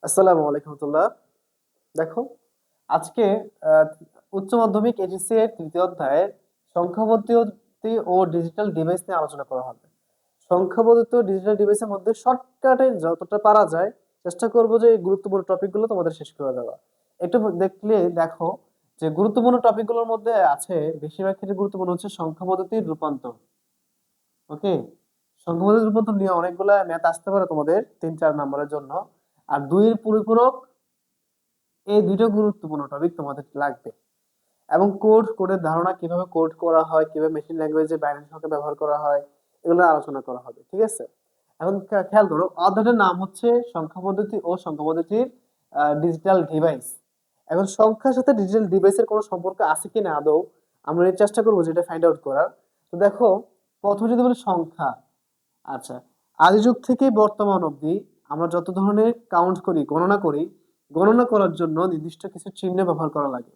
আসসালামু আলাইকুম রহমতুল্লাহ। দেখো, আজকে আহ, উচ্চ মাধ্যমিক এইচএসসি এর তৃতীয় অধ্যায়ের সংখ্যা পদ্ধতি ও ডিজিটাল ডিভাইস নিয়ে আলোচনা করা হবে। সংখ্যা পদ্ধতি ও ডিজিটাল ডিভাইসের মধ্যে শর্টকাটে যতটা পারা যায় চেষ্টা করব যে এই গুরুত্বপূর্ণ টপিকগুলো তোমাদের শেষ করে দেওয়া। একটু দেখলে দেখো যে গুরুত্বপূর্ণ টপিকগুলোর মধ্যে আছে, বেশিরভাগ ক্ষেত্রে গুরুত্বপূর্ণ হচ্ছে সংখ্যা পদ্ধতির রূপান্তর। ওকে, সংখ্যা পদ্ধতির রূপান্তর নিয়ে অনেকগুলা ম্যাথ আসতে পারে তোমাদের 3-4 নম্বরের জন্য। আর দুইয়ের পরিপূরক, এই দুটো গুরুত্বপূর্ণ টপিক তোমাদের লাগবে। এবং কোডের ধারণা, কিভাবে কোড করা হয়, কিভাবে মেশিন ল্যাঙ্গুয়েজে বাইনারি সংখ্যা ব্যবহার করা হয়, এগুলো আলোচনা করা হবে। ঠিক আছে, এখন খেয়াল করো, অধ্যায়টার নাম হচ্ছে সংখ্যা পদ্ধতি ও সংখ্যা পদ্ধতির ডিজিটাল ডিভাইস। এখন সংখ্যার সাথে ডিজিটাল ডিভাইসের কোনো সম্পর্ক আছে কিনা আদৌ আমরা এই চেষ্টা করবো যেটা ফাইন্ড আউট করার। তো দেখো, প্রথমে যদি বলি সংখ্যা। আচ্ছা, আদি যুগ থেকে বর্তমান অবধি আমরা যত ধরনের কাউন্ট করি, গণনা করি, গণনা করার জন্য নির্দিষ্ট কিছু চিহ্ন ব্যবহার করা লাগে,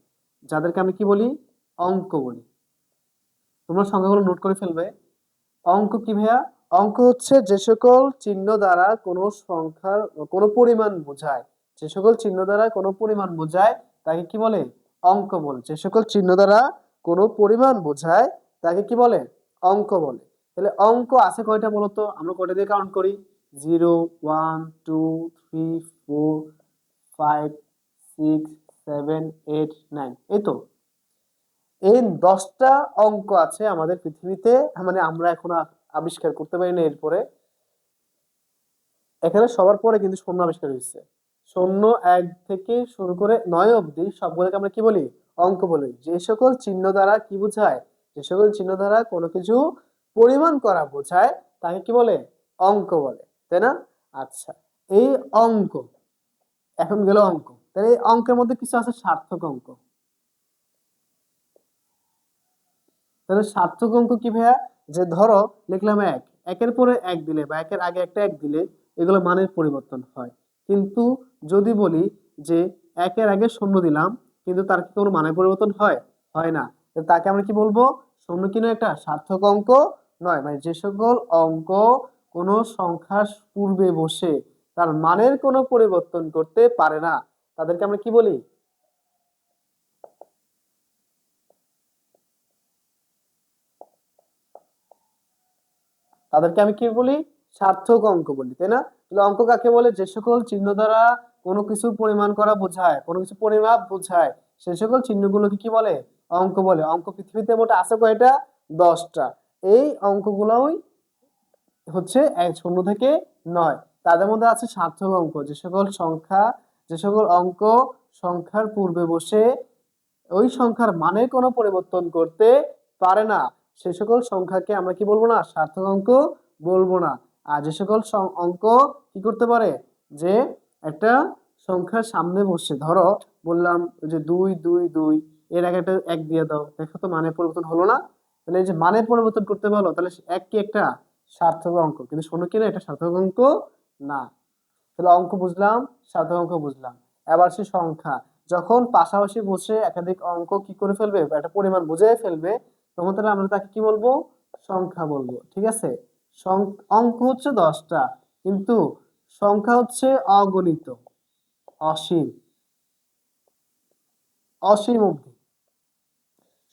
যাদেরকে আমি কি বলি? অঙ্ক বলি। তোমরা সংখ্যাগুলো নোট করে ফেলবে। অঙ্ক কি ভাইয়া? অঙ্ক হচ্ছে যে সকল চিহ্ন দ্বারা কোনো সংখ্যার কোনো পরিমাণ বোঝায়। যে সকল চিহ্ন দ্বারা কোনো পরিমাণ বোঝায় তাকে কি বলে? অঙ্ক বলে। যে সকল চিহ্ন দ্বারা কোনো পরিমাণ বোঝায় তাকে কি বলে? অঙ্ক বলে। তাহলে অঙ্ক আছে কয়টা বলতো? আমরা কয়টা দিয়ে কাউন্ট করি? 0, 1, 2, 3, 4, 5, 6, 7, 8, 9, এই তো। এই 10টা অঙ্ক আছে আমাদের পৃথিবীতে, মানে আমরা এখনো আবিষ্কার করতে পারি না। এরপরে এখানে সবার পরে কিন্তু শূন্য আবিষ্কার হয়েছে। শূন্য, 1 থেকে শুরু করে 9 অবধি সবগুলোকে আমরা কি বলি? অঙ্ক বলি। যে সকল চিহ্ন দ্বারা কি বোঝায়? যে সকল চিহ্ন দ্বারা কোনো কিছু পরিমাণ করা বোঝায় তাকে কি বলে? অঙ্ক বলে, তাই না? আচ্ছা, এই অঙ্ক, এখন গেল অঙ্ক। তাহলে এই অঙ্কের মধ্যে কিছু আছে সার্থক অঙ্ক। তাহলে সার্থক অঙ্ক কি ভাইয়া? যে ধরো লিখলাম 1, একের পরে 1 দিলে বা একের আগে একটা 1 দিলে এগুলো মানের পরিবর্তন হয়। কিন্তু যদি বলি যে একের আগে শূন্য দিলাম, কিন্তু তার কি কোনো মানের পরিবর্তন হয়? হয় না। তাকে আমরা কি বলবো? শূন্য কিনা একটা সার্থক অঙ্ক নয়। মানে যে সকল অঙ্ক কোনো সংখ্যার পূর্বে বসে তার মানের কোনো পরিবর্তন করতে পারে না, তাদেরকে আমরা কি বলি? তাদেরকে আমি কি বলি? সার্থক অঙ্ক বলি, তাই না? তাহলে অঙ্ক কাকে বলে? যে সকল চিহ্ন দ্বারা কোনো কিছু পরিমাণ করা বোঝায়, কোনো কিছু পরিমাপ বোঝায়, সে সকল চিহ্নগুলোকে কি বলে? অঙ্ক বলে। অঙ্ক পৃথিবীতে মোট আছে কয়টা? 10টা। এই অঙ্কগুলোই হচ্ছে 1 থেকে 9। তাদের মধ্যে আছে সার্থক অঙ্ক, যে সকল সংখ্যা, যে সকল অঙ্ক সংখ্যার পূর্বে বসে ওই সংখ্যার মানের কোনো পরিবর্তন করতে পারে না, সে সকল সংখ্যাকে আমরা কি বলবো না? সার্থক অঙ্ক বলবো না। আর যে সকল অঙ্ক কি করতে পারে? যে একটা সংখ্যার সামনে বসে, ধরো বললাম যে 2, 2, 2, এর আগে একটা 1 দিয়ে দাও, দেখো তো মানের পরিবর্তন হলো না? তাহলে এই যে মানের পরিবর্তন করতে পারলো, তাহলে 1 কি একটা সার্থক অঙ্ক? কিন্তু শূন্য কি না, এটা সার্থক অঙ্ক না। তাহলে অঙ্ক বুঝলাম, সাধারণ অঙ্ক বুঝলাম। এবার সে সংখ্যা, যখন পাশাপাশি বসে একাধিক অঙ্ক কি করে ফেলবে, একটা পরিমাণ বুঝে ফেলবে, তখন তাহলে আমরা তাকে কি বলবো? সংখ্যা বলবো। ঠিক আছে, অঙ্ক হচ্ছে 10টা, কিন্তু সংখ্যা হচ্ছে অগণিত, অসীম, অসীম অবধি।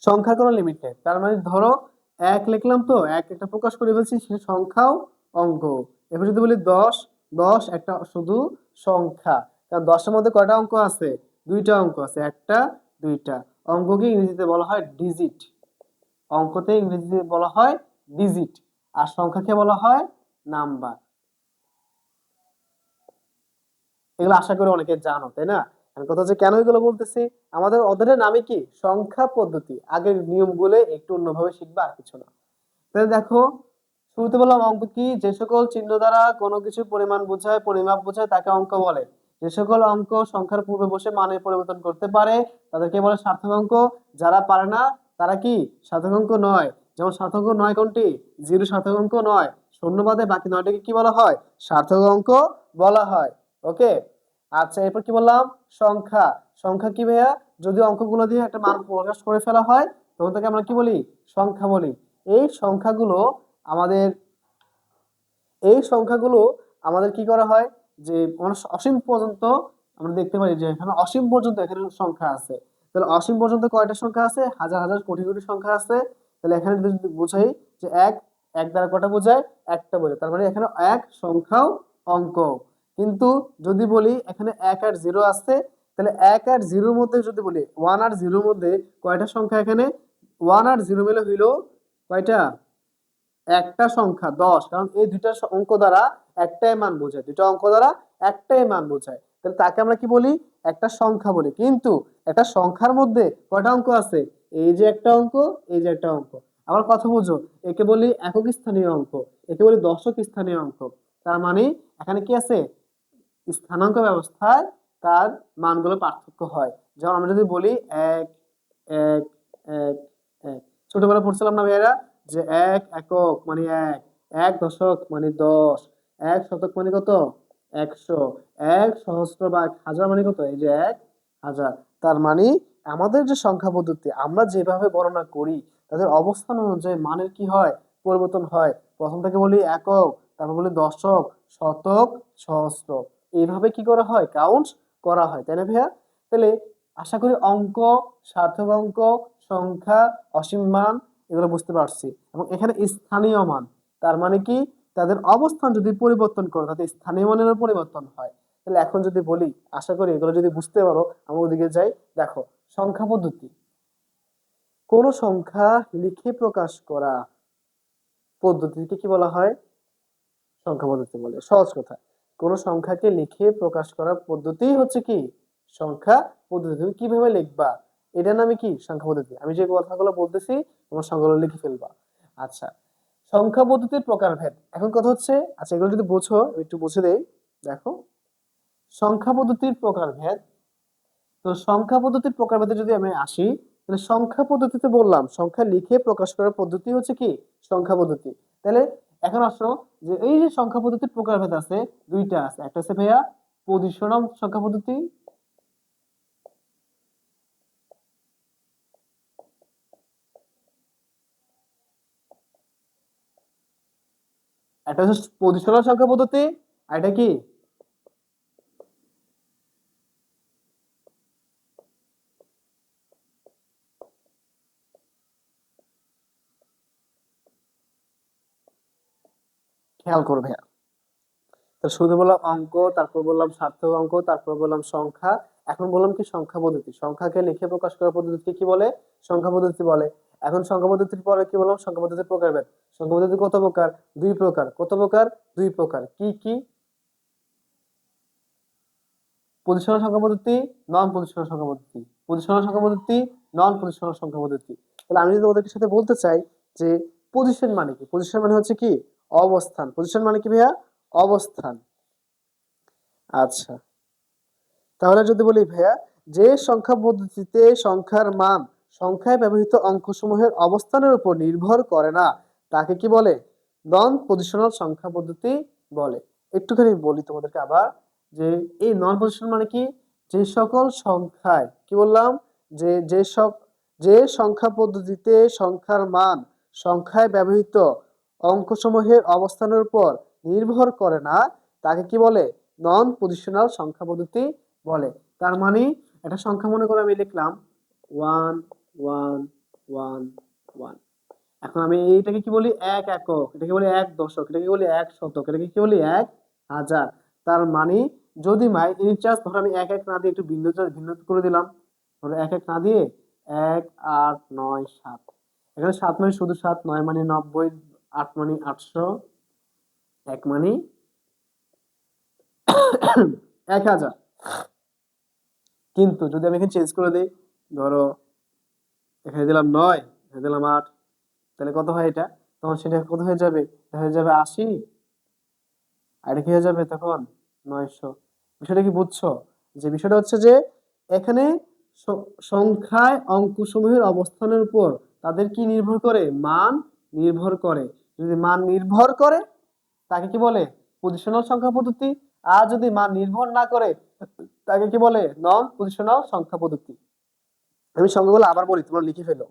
সংখ্যার কোনো লিমিট নেই। তার মানে ধরো 1 লিখলাম, তো 1 একটা প্রকাশ করে ফেলছি, সে সংখ্যাও অঙ্ক। এবার যদি বলি 10, 10 একটা শুধু সংখ্যা। কারণ 10-এর মধ্যে কয়টা অঙ্ক আছে? 2টা অঙ্ক আছে, একটা, 2টা। অঙ্ককে ইংরেজিতে বলা হয় ডিজিট। অঙ্কতে ইংরেজিতে বলা হয় ডিজিট, আর সংখ্যাকে বলা হয় নাম্বার। এগুলো আশা করি অনেকে জানো, তাই না? এখন কথা হচ্ছে কেন এগুলো বলতেছি। আমাদের অধ্যায়ের নামই কি? সংখ্যা পদ্ধতি। আগের নিয়মগুলো একটু অন্যভাবে শিখবা, আর কিছু না। তাহলে দেখো, শুরুতে বললাম অঙ্ক কি? যে সকল চিহ্ন দ্বারা কোনো কিছু পরিমাণ বোঝায়, পরিমাপ বোঝায়, তাকে অঙ্ক বলে। যে সকল অঙ্ক সংখ্যার পূর্বে বসে মানের পরিবর্তন করতে পারে তাদেরকে বলে সার্থক অঙ্ক। যারা পারে না তারা কি? সার্থক অঙ্ক নয়। যেমন সার্থক অঙ্ক নয় কোনটি? 0 সার্থক অঙ্ক নয়। শূন্য বাদে বাকি 9টাকে কি বলা হয়? সার্থক অঙ্ক বলা হয়। ওকে, আচ্ছা, এরপর কি বললাম? সংখ্যা। সংখ্যা কি ভাইয়া? যদি অঙ্কগুলো দিয়ে একটা মান প্রকাশ করে ফেলা হয়, তখন তাকে আমরা কি বলি? সংখ্যা বলি। এই সংখ্যাগুলো আমাদের, এই সংখ্যাগুলো আমাদের কি করা হয়? যে অসীম পর্যন্ত আমরা দেখতে পারি যে এখানে অসীম পর্যন্ত এখানে সংখ্যা আছে। তাহলে অসীম পর্যন্ত কয়টা সংখ্যা আছে? হাজার হাজার কোটি কোটি সংখ্যা আছে। তাহলে এখানে যদি বোঝাই যে এক, এক দ্বারা কটা বোঝায়? একটা বোঝায়। তার মানে এখানে এক সংখ্যাও অঙ্ক। কিন্তু যদি বলি এখানে এক আর জিরো আছে, তাহলে এক আর জিরোর মধ্যে যদি বলি ওয়ান আর জিরোর মধ্যে কয়টা সংখ্যা? এখানে ওয়ান আর জিরো মিলে হইল কয়টা? একটা সংখ্যা 10, কারণ এই দুইটা অঙ্ক দ্বারা একটাই মান বোঝায়, দুইটা অঙ্ক দ্বারা একটাই মান বোঝায়। তাহলে তাকে আমরা কি বলি? একটা সংখ্যা বলি। কিন্তু একটা সংখ্যার মধ্যে কয়টা অঙ্ক আছে? এই যে একটা অঙ্ক, এই যে একটা অঙ্ক। আবার কথা বুঝো, একে বলি একক স্থানীয় অঙ্ক, একে বলি দশক স্থানীয় অঙ্ক। তার মানে এখানে কি আছে? স্থানাঙ্ক ব্যবস্থায় তার মানগুলো পার্থক্য হয়। যেমন আমরা যদি বলি এক এক এক এক, ছোটবেলা পড়ছিলাম না ভাইয়েরা যে এক একক মানে এক, এক দশক মানে 10, এক শতক মানে কত? 100, এক সহস্র বা 1000 মানে কত? এই যে 1000। তার মানে আমাদের যে সংখ্যা পদ্ধতি আমরা যেভাবে গণনা করি তাদের অবস্থান অনুযায়ী মানের কি হয়? পরিবর্তন হয়। প্রথম থেকে বলি একক, তারপর বলি দশক, শতক, সহস্র। এইভাবে কি করা হয়? কাউন্ট করা হয়, তাই না ভাইয়া? তাহলে আশা করি অঙ্ক, সার্থক অঙ্ক, সংখ্যা, অসীম মান এগুলো বুঝতে পারছি। এবং এখানে স্থানীয় মান, তার মানে কি? তাদের অবস্থান যদি পরিবর্তন করে তাদের স্থানীয় মানেরও পরিবর্তন হয়। তাহলে এখন যদি বলি, আশা করি এগুলো যদি বুঝতে পারো, আমরা ওদিকে যাই। দেখো, সংখ্যা পদ্ধতি, কোন সংখ্যা লিখে প্রকাশ করা পদ্ধতিকে কি বলা হয়? সংখ্যা পদ্ধতি বলে। সহজ কথা, কোন সংখ্যাকে লিখে প্রকাশ করার পদ্ধতি হচ্ছে কি? সংখ্যা পদ্ধতি। তুমি কিভাবে লিখবা এটার নামে কি? সংখ্যা পদ্ধতি। আমি যে কথাগুলো বলতেছি তোমার সংখ্যাগুলো লিখে ফেলবা। আচ্ছা, সংখ্যা পদ্ধতির প্রকারভেদ। এখন কথা হচ্ছে, আচ্ছা এগুলো যদি বুঝো একটু বুঝে দেই। দেখো, সংখ্যা পদ্ধতির প্রকারভেদ। তো সংখ্যা পদ্ধতির প্রকারভেদে যদি আমি আসি, তাহলে সংখ্যা পদ্ধতিতে বললাম সংখ্যা লিখে প্রকাশ করার পদ্ধতি হচ্ছে কি? সংখ্যা পদ্ধতি। তাহলে এখন আসো যে এই যে সংখ্যা পদ্ধতির প্রকারভেদ আছে, দুইটা আছে। একটা আছে ভাইয়া পজিশনাল সংখ্যা পদ্ধতি, একটা হচ্ছে পজিশনাল সংখ্যা পদ্ধতি, আর এটা কি? খেয়াল করো ভাইয়া, তো শুরুতে বললাম অঙ্ক, তারপর বললাম সার্থক অঙ্ক, তারপর বললাম সংখ্যা, এখন বললাম কি? সংখ্যা পদ্ধতি। সংখ্যাকে লিখে প্রকাশ করার পদ্ধতিকে কি বলে? সংখ্যা পদ্ধতি বলে। এখন সংখ্যা পদ্ধতির পরে কি বললাম? সংখ্যা পদ্ধতির প্রকারভেদ। সংখ্যা পদ্ধতি কত প্রকার? দুই প্রকার। কত প্রকার? দুই প্রকার। কি কি? পজিশনাল সংখ্যা পদ্ধতি, নন পজিশনাল সংখ্যা পদ্ধতি। পজিশনাল সংখ্যা পদ্ধতি, নন পজিশনাল সংখ্যা পদ্ধতি। তাহলে আমি যদি ওদের সাথে বলতে চাই যে পজিশন মানে কি? পজিশন মানে হচ্ছে কি? অবস্থান। পজিশন মানে কি ভাইয়া? অবস্থান। আচ্ছা, তাহলে যদি বলি ভাইয়া, যে সংখ্যা পদ্ধতিতে সংখ্যার মান সংখ্যায় ব্যবহৃত অঙ্কসমূহের অবস্থানের উপর নির্ভর করে না, তাকে কি বলে? নন পজিশনাল সংখ্যা পদ্ধতি বলে। একটুখানি বলি তোমাদেরকে আবার, যে এই নন পজিশনাল মানে কি? যে সকল সংখ্যায়, কি বললাম? যে সংখ্যা পদ্ধতিতে সংখ্যার মান সংখ্যায় ব্যবহৃত অঙ্কসমূহের অবস্থানের উপর নির্ভর করে না, তাকে কি বলে? নন পজিশনাল সংখ্যা পদ্ধতি বলে। তার মানে একটা সংখ্যা মনে করে আমি লিখলাম 1 1 1 1। এখন আমি এইটাকে কি বলি? এক একক, এটাকে বলি এক দশক, এটাকে বলি এক শতক, এটাকে কি বলি? 1000। তার মানে যদি মাই ইনচার্জ, ধরো আমি এক এক না দিয়ে একটু ভিন্ন ভিন্ন করে দিলাম, ধরো এক এক না দিয়ে 1 8 9 7, এখানে 7 মানে শুধু 7, 9 মানে 90, 8 মানে 800, 1 মানে 1000। কিন্তু যদি আমি এখানে চেঞ্জ করে দিই, ধরো এখানে দিলাম 9, এখানে দিলাম 8, তাহলে কত হয় এটা? তখন সেটা কত হয়ে যাবে? এটা হয়ে যাবে 80, আর এটা কি হয়ে যাবে তখন? 900। বিষয়টা কি বুঝছো? যে বিষয়টা হচ্ছে যে এখানে সংখ্যায় অঙ্কসমূহের অবস্থানের উপর তাদের কি নির্ভর করে? মান নির্ভর করে। যদি মান নির্ভর করে তাকে কি বলে? পজিশনাল সংখ্যা পদ্ধতি। আর যদি মান নির্ভর না করে তাকে কি বলে? নন পজিশনাল সংখ্যা পদ্ধতি। আমি সংখ্যাগুলো আবার বলি, তোমরা লিখে ফেলো।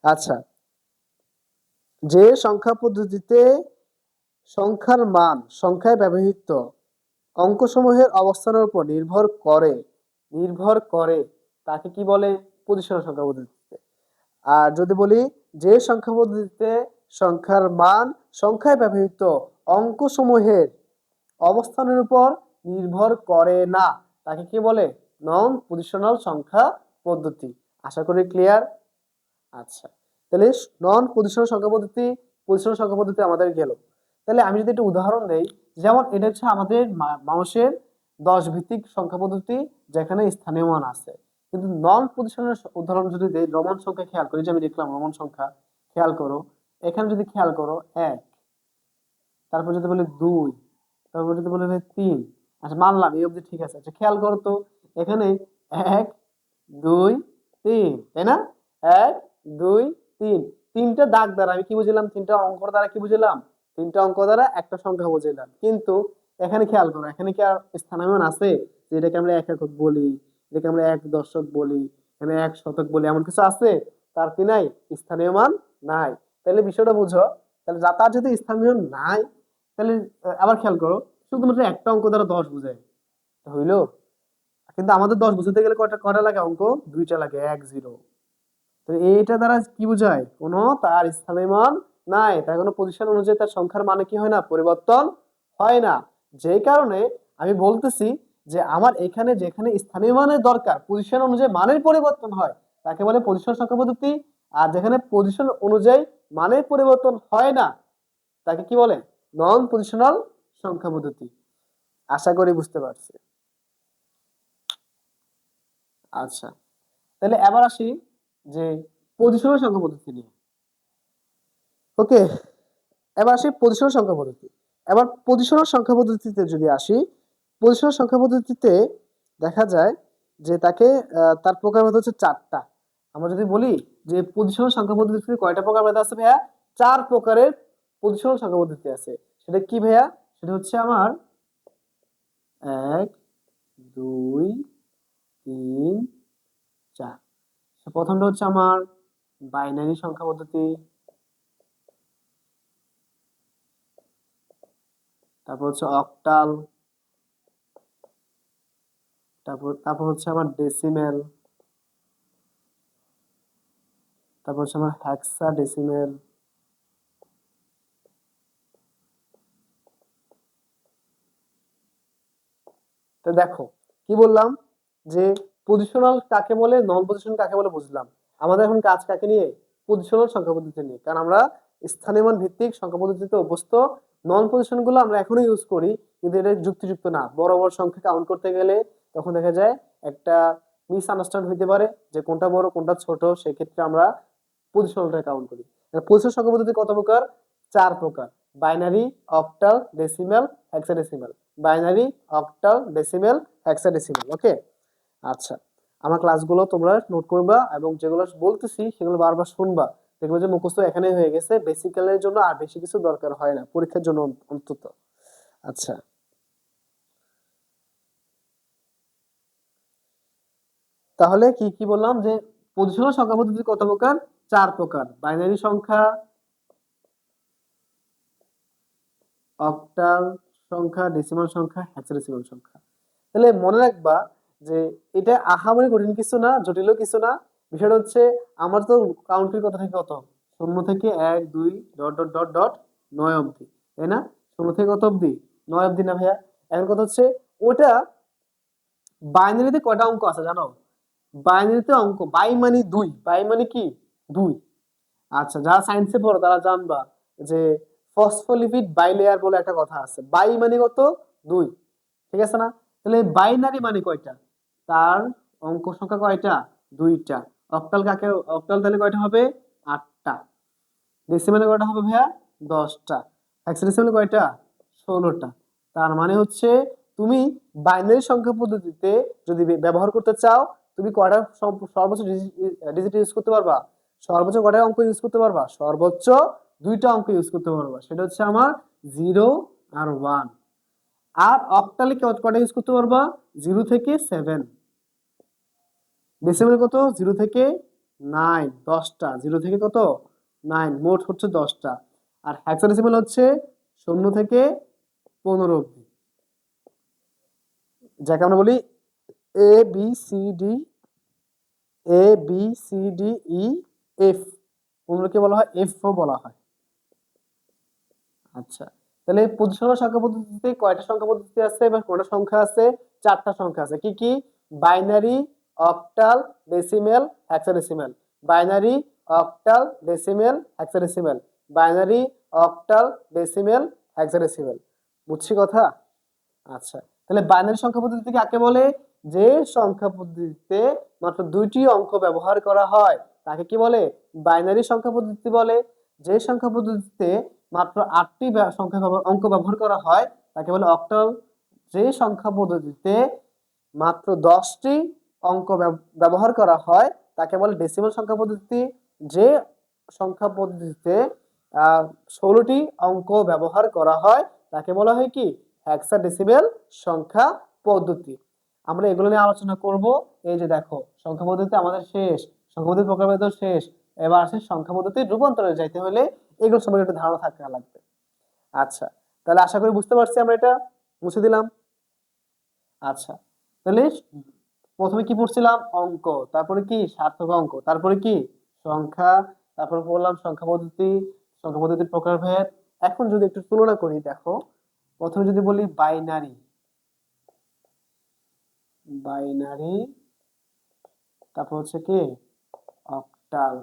আচ্ছা, যে সংখ্যা পদ্ধতিতে সংখ্যার মান সংখ্যায় ব্যবহৃত অঙ্কসমূহের অবস্থানের উপর নির্ভর করে তাকে কি বলে? পজিশনাল সংখ্যা পদ্ধতিতে। আর যদি বলি যে সংখ্যা পদ্ধতিতে সংখ্যার মান সংখ্যায় ব্যবহৃত অঙ্কসমূহের অবস্থানের উপর নির্ভর করে না তাকে কি বলে? নন পজিশনাল সংখ্যা পদ্ধতি। আশা করি ক্লিয়ার। আচ্ছা, তাহলে নন পজিশনাল সংখ্যা পদ্ধতি, পজিশনাল সংখ্যা পদ্ধতি আমাদের গেল। তাহলে আমি যদি একটা উদাহরণ দেই, যেমন এটা হচ্ছে আমাদের মানুষের 10 ভিত্তিক সংখ্যা পদ্ধতি যেখানে স্থানীয় মান আছে। কিন্তু নন পজিশনাল উদাহরণ যদি দেই, রোমান সংখ্যা খেয়াল করি, যে আমি দেখলাম রোমান সংখ্যা খেয়াল করো, এখানে যদি খেয়াল করো 1, তারপর যদি বলি 2, তারপর যদি বলি 3, আচ্ছা মানলাম এই অবধি ঠিক আছে। আচ্ছা খেয়াল করো তো, এখানে 1, 2, 3, তাই না? 1, 2, 3, তিনটা দাগ দ্বারা আমি কি বুঝলাম? তিনটা অঙ্ক দ্বারা কি বুঝলাম? তিনটা অঙ্ক দ্বারা একটা সংখ্যা বুঝলাম। কিন্তু এখানে খেয়াল করো, এখানে কি আর স্থানীয় মান আছে? যেটাকে আমরা 1 একক বলি, এটাকে আমরা 1 দশক বলি, এখানে 1 শতক বলি, এমন কিছু আছে? তার কি নাই? স্থানীয় মান নাই। তাহলে বিষয়টা বুঝো, তাহলে তার যদি স্থানীয় নাই, তাহলে আবার খেয়াল করো, শুধুমাত্র একটা অঙ্ক দ্বারা 10 বুঝায়, হইলো? কিন্তু আমাদের 10 বুঝতে গেলে কয়টা লাগে অঙ্ক? 2টা লাগে, 1 0। তো এইটা দ্বারা কি বোঝায়? কোনো তার স্থানীয় মান নাই, তার কোনো পজিশন অনুযায়ী তার সংখ্যার মানে কি হয় না? পরিবর্তন হয় না। যে কারণে আমি বলতেছি যে আমার এখানে যেখানে স্থানীয় মানের দরকার, পজিশন অনুযায়ী মানের পরিবর্তন হয়, তাকে বলে পজিশন সংখ্যা পদ্ধতি। আর যেখানে পজিশন অনুযায়ী মানের পরিবর্তন হয় না, তাকে কি বলে? নন পজিশনাল সংখ্যা পদ্ধতি। আশা করি বুঝতে পারছি। আচ্ছা, তাহলে এবার আসি যে পজিশনাল সংখ্যা পদ্ধতি নিয়ে। ওকে, এবার আসি পজিশনাল সংখ্যা পদ্ধতি। এবার পজিশনাল সংখ্যা পদ্ধতিতে যদি আসি, পজিশনাল সংখ্যা পদ্ধতিতে দেখা যায় যে তাকে তার প্রকারভেদ হচ্ছে 4টা। আমরা যদি বলি যে পজিশনাল সংখ্যা পদ্ধতিতে কয়টা প্রকারভেদ আছে ভাইয়া? 4 প্রকারের পজিশনাল সংখ্যা পদ্ধতি আছে। সেটা কি ভাইয়া? সেটা হচ্ছে আমার 1, 2, 3, 4। প্রথমটা হচ্ছে আমার বাইনারি সংখ্যা পদ্ধতি, তারপর হচ্ছে অক্টাল, তারপর হচ্ছে আমার ডেসিমেল, তারপর হচ্ছে আমার হেক্সাডেসিমেল, তো দেখো কি বললাম যে পজিশনাল কাকে বলে, নন পজিশনাল কাকে বলে বুঝলাম। আমাদের এখন কাজ কাকে নিয়ে? পজিশনাল সংখ্যা পদ্ধতি নিয়ে। কারণ আমরা স্থানীয় মান ভিত্তিক সংখ্যা পদ্ধতিতে অভ্যস্ত। নন পজিশন গুলো আমরা এখনো ইউজ করি, কিন্তু এটা যুক্তিযুক্ত না। বড় বড় সংখ্যা কাউন্ট করতে গেলে তখন দেখা যায় একটা মিসআন্ডারস্ট্যান্ড হইতে পারে যে কোনটা বড় কোনটা ছোট, সেক্ষেত্রে আমরা পজিশনালটা কাউন্ট করি। পজিশনাল সংখ্যা পদ্ধতি কত প্রকার? 4 প্রকার: binary, octal, decimal, hexadecimal. Binary, octal, decimal, hexadecimal. Okay, আচ্ছা, আমার ক্লাসগুলো তোমরা নোট করবা এবং যেগুলো বলতেছি সেগুলো বারবার শুনবা। দেখবে যে মুখস্থ এখানে হয়ে গেছে, বেসিক্যালের জন্য আর বেশি কিছু দরকার হয় না, পরীক্ষার জন্য অন্তত। আচ্ছা, তাহলে কি কি বললাম যে পজিশনাল সংখ্যা পদ্ধতি কত প্রকার? 4 প্রকার: বাইনারি সংখ্যা, অক্টাল সংখ্যা, ডেসিমাল সংখ্যা, হেক্সাডেসিমাল সংখ্যা। তাহলে মনে রাখবা যে এটা আহামরি কঠিন কিছু না, জটিলও কিছু না। বিষয়টা হচ্ছে আমার তো কাউন্ট করি কত থেকে কত? 0 থেকে 1 2 ডট ডট ডট ডট 9 অবধি, তাই না? 0 থেকে কত অবধি? 9 অবধি না ভাইয়া? এখন কথা হচ্ছে ওটা বাইনারিতে কয়টা অঙ্ক আছে জানো? বাইনারিতে অঙ্ক বাই মানে 2, বাই মানে কি? 2। আচ্ছা, যারা সায়েন্সে পড়ো তারা জানবা যে ফসফোলিপিড বাইলেয়ার বলে একটা কথা আছে। বাই মানে কত? 2, ঠিক আছে না? তাহলে বাইনারি মানে কয়টা? তার অঙ্ক সংখ্যা কয়টা? 2টা। অক্টাল কাকে? অক্টাল তাহলে কয়টা হবে? 8টা। ডেসিমেলে কয়টা হবে ভাইয়া? 10টা। হেক্সাডেসিমেলে কয়টা? 16টা। তার মানে হচ্ছে তুমি বাইনারি সংখ্যা পদ্ধতিতে যদি ব্যবহার করতে চাও, তুমি কয়টা সর্বোচ্চ ডিজিট ইউজ করতে পারবা? সর্বোচ্চ কয়টা অঙ্ক ইউজ করতে পারবা? সর্বোচ্চ 2টা অঙ্ক ইউজ করতে পারবা। সেটা হচ্ছে আমার 0 আর 1। আর অক্টালে কয়টা ইউজ করতে পারবা? 0 থেকে 7। ডেসিমেল কত? 0 থেকে 9, 10টা। 0 থেকে কত? 9, মোট হচ্ছে 10টা। আর হেক্সাডেসিমেল হচ্ছে 0 থেকে 15 অবধি। যাকে আমরা বলি A B C D, A B C D E F, কোনগুলোকে বলা হয় এফ ও বলা হয়। আচ্ছা, তাহলে পজিশনাল সংখ্যা পদ্ধতিতে কয়টা সংখ্যা পদ্ধতি আছে বা কয়টা সংখ্যা আছে? চারটা সংখ্যা আছে। কি কি? Binary, octal, decimal, hexadecimal. Binary, octal, decimal, hexadecimal. Binary, octal, decimal, hexadecimal. বুঝছি কথা? আচ্ছা, তাহলে বাইনারি সংখ্যা পদ্ধতি কাকে বলে? যে সংখ্যা পদ্ধতিতে মাত্র দুইটি অঙ্ক ব্যবহার করা হয় তাকে কি বলে? বাইনারি সংখ্যা পদ্ধতি বলে। যে সংখ্যা পদ্ধতিতে মাত্র 8টি অঙ্ক ব্যবহার করা হয় তাকে বলে অক্টাল। যে সংখ্যা পদ্ধতিতে মাত্র 10টি অঙ্ক ব্যবহার করা হয় তাকে বলে ডেসিমাল সংখ্যা পদ্ধতি। যে সংখ্যা পদ্ধতিতে 16টি অঙ্ক ব্যবহার করা হয় তাকে বলা হয় কি? হেক্সাডেসিমেল সংখ্যা পদ্ধতি। আমরা এগুলো নিয়ে আলোচনা করব। এই যে দেখো, সংখ্যা পদ্ধতি আমাদের শেষ, সংখ্যা পদ্ধতি প্রকারভেদ শেষ, এবার আসে সংখ্যা পদ্ধতির রূপান্তরে যাইতে হলে এগুলো সম্পর্কে একটা ধারণা থাকা লাগবে। আচ্ছা, তাহলে আশা করি বুঝতে পারছি আমরা, এটা মুছে দিলাম। আচ্ছা, তাহলে প্রথমে কি পড়ছিলাম? অঙ্ক, তারপরে কি? সার্থক অঙ্ক, তারপরে কি? সংখ্যা, তারপরে পড়লাম সংখ্যা পদ্ধতি, সংখ্যা পদ্ধতির প্রকারভেদ। এখন যদি একটু তুলনা করি, দেখো প্রথমে যদি বলি বাইনারি, বাইনারি, তারপর হচ্ছে কি? অক্টাল,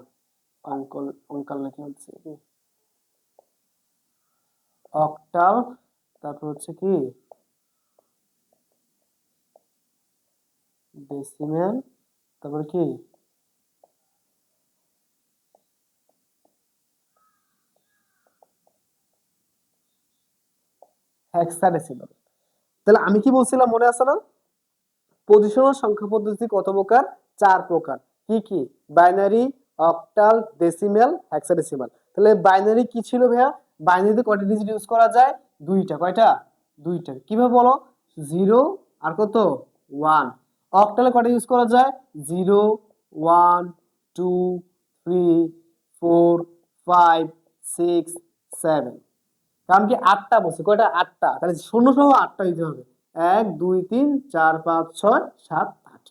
অঙ্কাল নাকি হচ্ছে কি? অক্টাল, তারপর হচ্ছে কি? ডেসিমেল, তারপরে কি? হেক্সাডেসিমাল। তাহলে আমি কি বলছিলাম মনে আছে না? পজিশনাল সংখ্যা পদ্ধতি কত প্রকার? 4 প্রকার। কি কি? Binary, octal, decimal, hexadecimal. তাহলে বাইনারি কি ছিল ভাইয়া? বাইনারিতে কয়টা ডিজিট ইউজ করা যায়? দুইটা। কয়টা? দুইটা। কিভাবে বলো? 0 আর কত? 1। অক্টালে কয়টা ইউজ করা যায়? 0, 1, 2, 3, 4, 5, 6, 7। কারণ কি 8টা বলছে, কয়টা? 8টা। তাহলে শূন্য সহ 8টা দিতে হবে। 1, 2, 3, 4, 5, 6, 7, 8।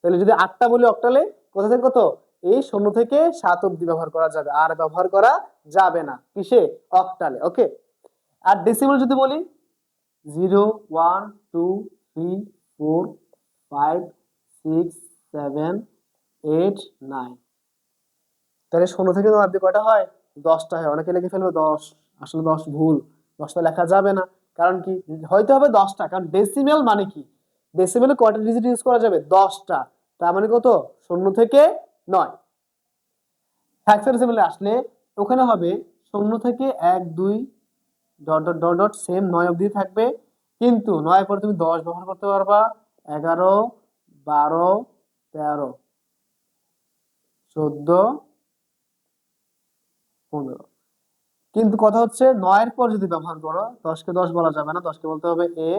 তাহলে যদি 8টা বলি অক্টালে, কোথা থেকে কত? এই 0 থেকে 7 অব্দি ব্যবহার করা যাবে, আর ব্যবহার করা যাবে না কিসে? অক্টালে। ওকে। আর ডেসিমাল যদি বলি 0, 1, 2, 3, 4, 5, 6, 7, 8, 9। তাহলে 16 থেকে 9 অব্দি কয়টা হয়? 10টা হয়। অনেকে লিখে ফেলবে 10, আসলে 10 ভুল, 10টা লেখা যাবে না। কারণ কি? হয়তো হবে 10টা, কারণ ডেসিমেল মানে কি? ডেসিমেলে কয়টা ডিজিট ইউজ করা যাবে? 10টা। তার মানে কত? 0 থেকে 9। হেক্সাডেসিমেলে আসলে ওখানে হবে 0 থেকে 1, 2 dot dot dot dot same 9 অব্দি থাকবে, কিন্তু 9 পরে তুমি 10 ব্যবহার করতে পারবা, 11, 12, 13, 14, 15। কিন্তু কথা হচ্ছে 9 এর পর যদি ব্যবহার করো, 10কে 10 বলা যাবে না, 10কে বলতে হবে এ,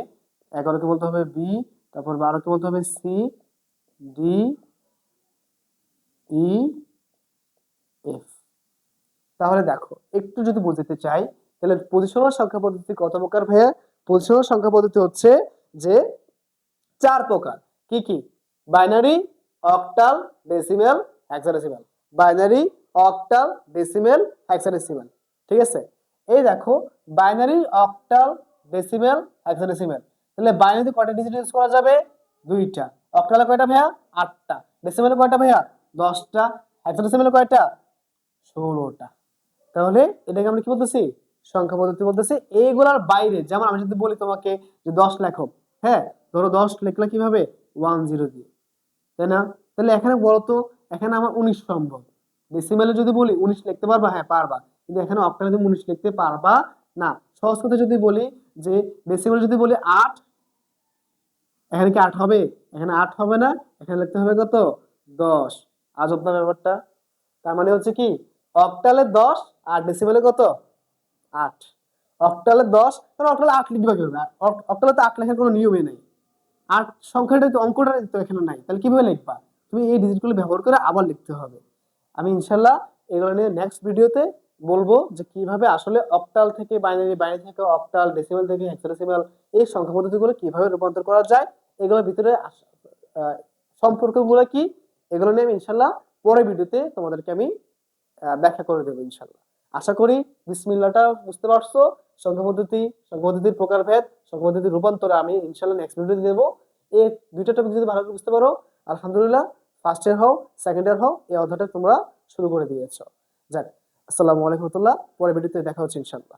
11কে বলতে হবে বি, তারপর 12কে বলতে হবে সি, ডি, ই, এফ। তাহলে দেখো, একটু যদি বুঝতে চাই, তাহলে পজিশনাল সংখ্যা পদ্ধতি কত প্রকার ভাইয়া? পজিশনাল সংখ্যা পদ্ধতি হচ্ছে যে 4 প্রকার। কি কি? Binary, octal, decimal, hexadecimal. Binary, octal, decimal, hexadecimal. ঠিক আছে? এই দেখো, বাইনারি, অক্টাল, ডেসিমেল, হেক্সাডেসিমেল। তাহলে বাইনারিতে কয়টা ডিজিট ইউজ করা যাবে? দুইটা। অক্টালে কয়টা ভাইয়া? 8টা। ডেসিমেলে কয়টা ভাইয়া? 10টা। হেক্সাডেসিমেলে কয়টা? 16টা। তাহলে এটাকে আমরা কি বলতেছি? সংখ্যা পদ্ধতি বলতেছি। এইগুলার বাইরে, যেমন আমি যদি বলি তোমাকে যে 10 লেখো, হ্যাঁ, ধরো 10 লিখলে কিভাবে? 10 দিয়ে, তাই না? তাহলে এখানে বলতো, এখানে আমার 19 সম্ভব। ডেসিমেলে যদি বলি 19 লিখতে পারবা? হ্যাঁ পারবা, কিন্তু এখানে অক্টালে তুমি 19 লিখতে পারবা না। সহজ কথা যদি বলি যে ডেসিমেলে যদি বলি 8, এখানে কি 8 হবে? এখানে 8 হবে না, এখানে লিখতে হবে কত? 10। আজব না ব্যাপারটা? তার মানে হচ্ছে কি, অক্টালে 10 আর ডেসিমেলে কত? 8। অক্টালে 10, তাহলে অক্টালে 8 লিখবা কিভাবে? অক্টালে তো 8 লেখার কোনো নিয়মই নেই। 8 সংখ্যাটা তো, অঙ্কটা তো এখানে নাই, তাহলে কিভাবে লিখবা? তুমি এই ডিজিটগুলো ব্যবহার করে আবার লিখতে হবে। আমি ইনশাল্লাহ এগুলো নিয়ে নেক্সট ভিডিওতে বলবো যে কিভাবে আসলে অক্টাল থেকে বাইনারি, বাইনারি থেকে অক্টাল, ডেসিমেল থেকে হেক্সাডেসিমেল, এই সংখ্যা পদ্ধতিগুলো কিভাবে রূপান্তর করা যায়, এগুলোর ভিতরে সম্পর্কগুলো কি, এগুলো নিয়ে আমি ইনশাল্লাহ পরের ভিডিওতে তোমাদেরকে আমি ব্যাখ্যা করে দেবো ইনশাল্লাহ। আশা করি বিসমিল্লাহটা বুঝতে পারছো। সংখ্যা পদ্ধতির প্রকারভেদ, সংখ্যা পদ্ধতির রূপান্তরে আমি ইনশাল্লাহ নেক্সট ভিডিওতে দেবো। এই দুইটা টপিক যদি ভালো করে বুঝতে পারো, আলহামদুলিল্লাহ, ফার্স্ট ইয়ার হও সেকেন্ড ইয়ার হও, এই অধ্যায়টা তোমরা শুরু করে দিয়েছো। যাক, আসসালামু আলাইকুম রহমতুল্লাহ। পরের ভিডিওতে দেখা হচ্ছে ইনশাল্লাহ।